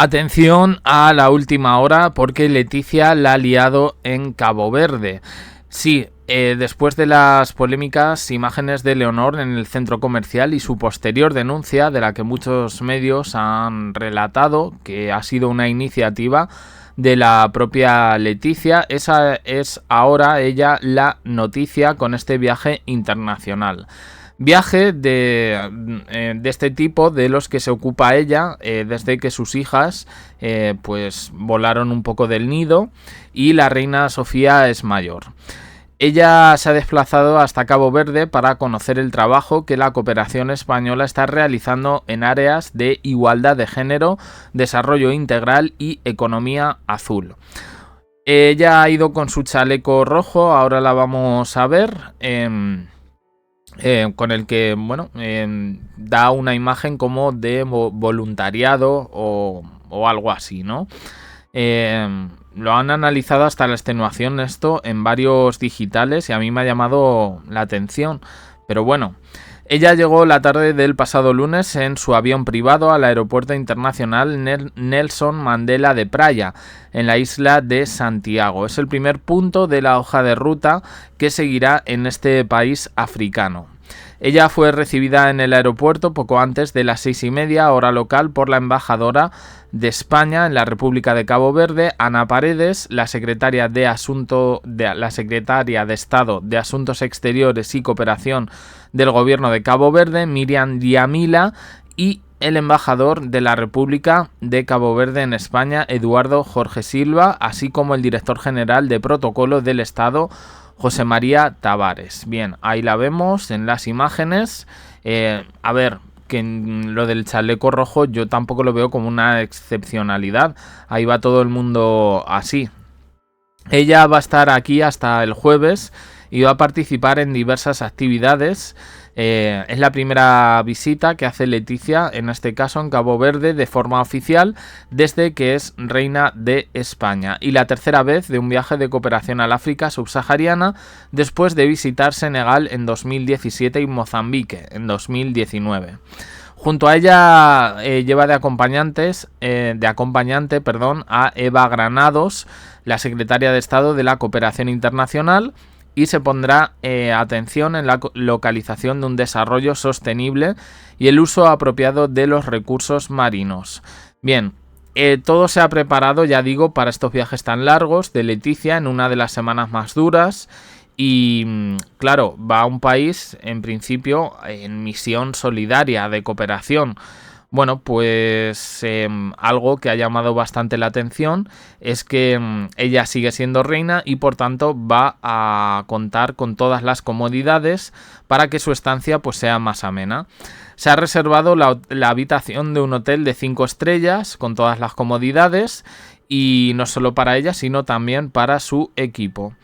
Atención a la última hora porque Leticia la ha liado en Cabo Verde. Sí, después de las polémicas imágenes de Leonor en el centro comercial y su posterior denuncia, de la que muchos medios han relatado que ha sido una iniciativa de la propia Leticia, esa es ahora ella la noticia con este viaje internacional. Viaje de este tipo de los que se ocupa ella desde que sus hijas pues volaron un poco del nido y la reina Sofía es mayor. Ella se ha desplazado hasta Cabo Verde para conocer el trabajo que la cooperación española está realizando en áreas de igualdad de género, desarrollo integral y economía azul. Ella ha ido con su chaleco rojo, ahora la vamos a ver. Con el que, bueno, da una imagen como de voluntariado o algo así, ¿no? Lo han analizado hasta la extenuación esto en varios digitales y a mí me ha llamado la atención. Pero bueno, ella llegó la tarde del pasado lunes en su avión privado al aeropuerto internacional Nelson Mandela de Praia, en la isla de Santiago. Es el primer punto de la hoja de ruta que seguirá en este país africano. Ella fue recibida en el aeropuerto poco antes de las 6:30 hora local por la embajadora de España en la República de Cabo Verde, Ana Paredes, la secretaria de Estado de Asuntos Exteriores y Cooperación del Gobierno de Cabo Verde, Miriam Diamila, y el embajador de la República de Cabo Verde en España, Eduardo Jorge Silva, así como el director general de Protocolo del Estado, José María Tavares. Bien, ahí la vemos en las imágenes. A ver, que lo del chaleco rojo yo tampoco lo veo como una excepcionalidad. Ahí va todo el mundo así. Ella va a estar aquí hasta el jueves y va a participar en diversas actividades. Es la primera visita que hace Leticia, en este caso en Cabo Verde, de forma oficial desde que es reina de España, y la tercera vez de un viaje de cooperación al África subsahariana después de visitar Senegal en 2017 y Mozambique en 2019. Junto a ella lleva de acompañante a Eva Granados, la secretaria de Estado de la Cooperación Internacional, y se pondrá atención en la localización de un desarrollo sostenible y el uso apropiado de los recursos marinos. Bien, todo se ha preparado, ya digo, para estos viajes tan largos de Leticia en una de las semanas más duras. Y claro, va a un país en principio en misión solidaria de cooperación. Bueno, pues algo que ha llamado bastante la atención es que ella sigue siendo reina y por tanto va a contar con todas las comodidades para que su estancia pues sea más amena. Se ha reservado la habitación de un hotel de 5 estrellas con todas las comodidades, y no solo para ella sino también para su equipo.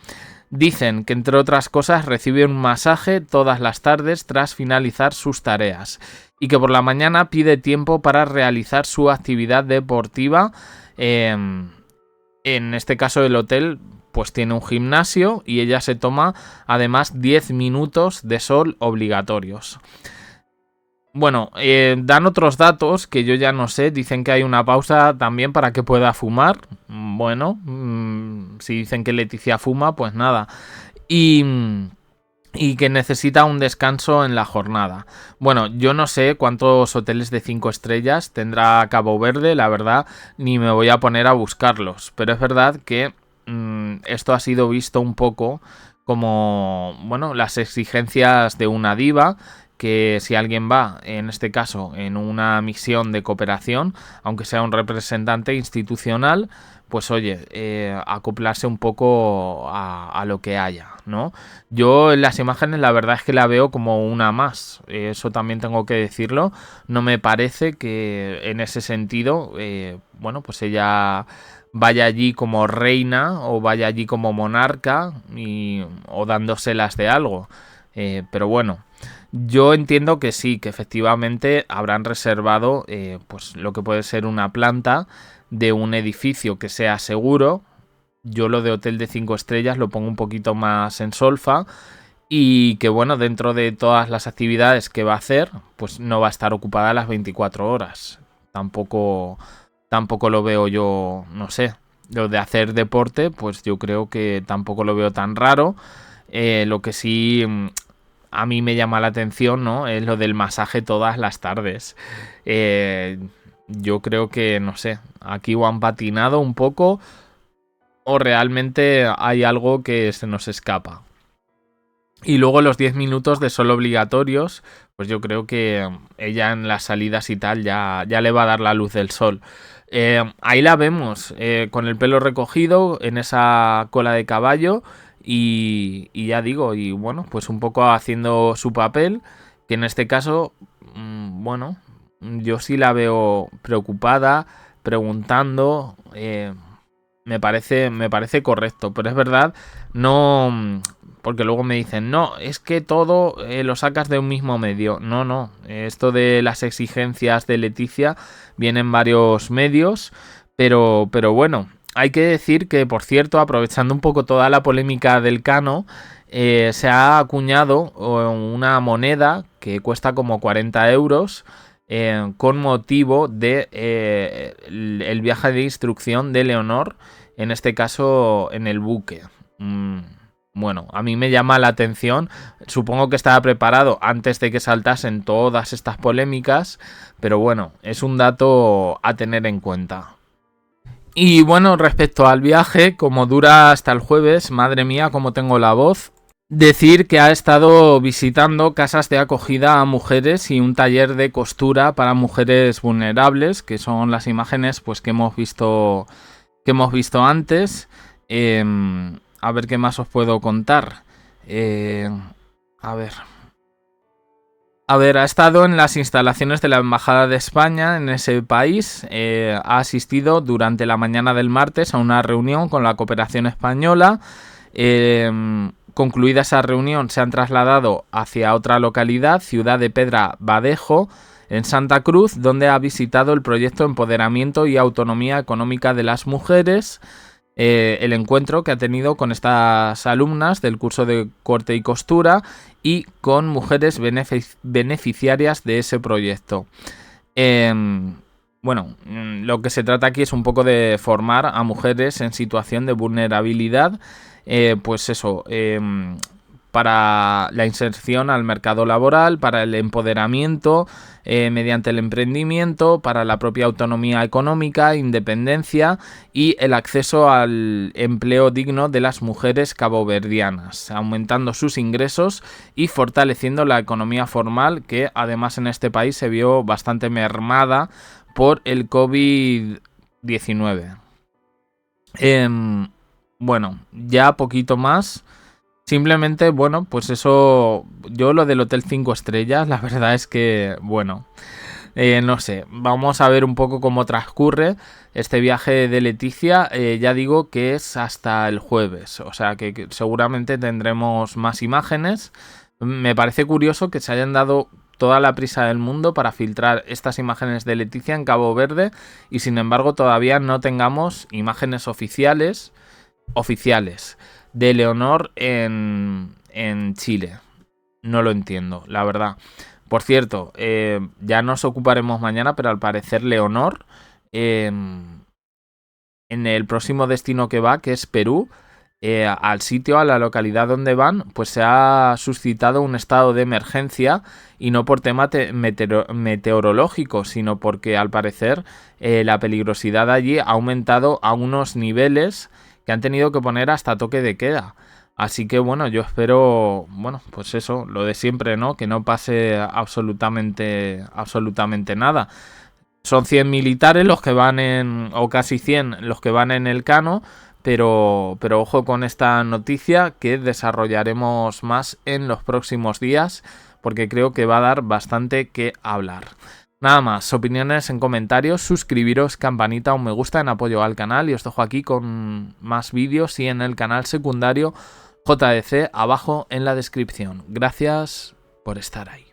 Dicen que, entre otras cosas, recibe un masaje todas las tardes tras finalizar sus tareas y que por la mañana pide tiempo para realizar su actividad deportiva. En este caso el hotel pues tiene un gimnasio y ella se toma además 10 minutos de sol obligatorios. Bueno, dan otros datos que yo ya no sé. Dicen que hay una pausa también para que pueda fumar. Bueno, si dicen que Leticia fuma, pues nada. Y que necesita un descanso en la jornada. Bueno, yo no sé cuántos hoteles de 5 estrellas tendrá Cabo Verde, la verdad, ni me voy a poner a buscarlos. Pero es verdad que esto ha sido visto un poco como, bueno, las exigencias de una diva, que si alguien va, en este caso, en una misión de cooperación, aunque sea un representante institucional, pues oye, acoplarse un poco a lo que haya, ¿no? Yo en las imágenes la verdad es que la veo como una más, eso también tengo que decirlo. No me parece que en ese sentido, bueno, pues ella vaya allí como reina o vaya allí como monarca o dándoselas de algo. Pero bueno, yo entiendo que sí, que efectivamente habrán reservado pues lo que puede ser una planta de un edificio que sea seguro. Yo lo de hotel de 5 estrellas lo pongo un poquito más en solfa, y que bueno, dentro de todas las actividades que va a hacer, pues no va a estar ocupada las 24 horas. Tampoco tampoco lo veo yo, no sé. Lo de hacer deporte, pues yo creo que tampoco lo veo tan raro. Lo que sí a mí me llama la atención, ¿no? Es lo del masaje todas las tardes. Yo creo que, no sé, aquí o han patinado un poco o realmente hay algo que se nos escapa. Y luego los 10 minutos de sol obligatorios, pues yo creo que ella en las salidas y tal ya le va a dar la luz del sol. Ahí la vemos, con el pelo recogido, en esa cola de caballo y ya digo, y bueno, pues un poco haciendo su papel, que en este caso, bueno, yo sí la veo preocupada, preguntando, me parece correcto, pero es verdad, no... Porque luego me dicen, no, es que todo lo sacas de un mismo medio. No, esto de las exigencias de Leticia viene en varios medios, pero bueno, hay que decir que, por cierto, aprovechando un poco toda la polémica del Cano, se ha acuñado una moneda que cuesta como 40 euros con motivo de el viaje de instrucción de Leonor, en este caso en el buque. Bueno, a mí me llama la atención, supongo que estaba preparado antes de que saltasen todas estas polémicas, pero bueno, es un dato a tener en cuenta. Y bueno, respecto al viaje, como dura hasta el jueves, madre mía, cómo tengo la voz, decir que ha estado visitando casas de acogida a mujeres y un taller de costura para mujeres vulnerables, que son las imágenes pues que hemos visto antes. A ver qué más os puedo contar. A ver, ha estado en las instalaciones de la Embajada de España en ese país. Ha asistido durante la mañana del martes a una reunión con la cooperación española. Concluida esa reunión, se han trasladado hacia otra localidad, Ciudad de Pedra Badejo, en Santa Cruz, donde ha visitado el proyecto Empoderamiento y Autonomía Económica de las Mujeres. El encuentro que ha tenido con estas alumnas del curso de corte y costura y con mujeres beneficiarias de ese proyecto. Bueno, lo que se trata aquí es un poco de formar a mujeres en situación de vulnerabilidad, pues eso, para la inserción al mercado laboral, para el empoderamiento mediante el emprendimiento, para la propia autonomía económica, independencia y el acceso al empleo digno de las mujeres caboverdianas, aumentando sus ingresos y fortaleciendo la economía formal, que además en este país se vio bastante mermada por el COVID-19. Bueno, ya poquito más. Simplemente, bueno, pues eso, yo lo del Hotel 5 estrellas, la verdad es que, bueno, no sé, vamos a ver un poco cómo transcurre este viaje de Leticia. Ya digo que es hasta el jueves, o sea que seguramente tendremos más imágenes. Me parece curioso que se hayan dado toda la prisa del mundo para filtrar estas imágenes de Leticia en Cabo Verde y sin embargo todavía no tengamos imágenes oficiales de Leonor en Chile. No lo entiendo, la verdad. Por cierto, ya nos ocuparemos mañana, pero al parecer Leonor, en el próximo destino que va, que es Perú, al sitio, a la localidad donde van, pues se ha suscitado un estado de emergencia y no por tema meteorológico, sino porque al parecer la peligrosidad allí ha aumentado a unos niveles que han tenido que poner hasta toque de queda. Así que bueno, yo espero, bueno, pues eso, lo de siempre, ¿no? Que no pase absolutamente nada. Son 100 militares los que van o casi 100 los que van en el Cano, pero ojo con esta noticia que desarrollaremos más en los próximos días, porque creo que va a dar bastante que hablar. Nada más, opiniones en comentarios, suscribiros, campanita, un me gusta en apoyo al canal y os dejo aquí con más vídeos y en el canal secundario JDC abajo en la descripción. Gracias por estar ahí.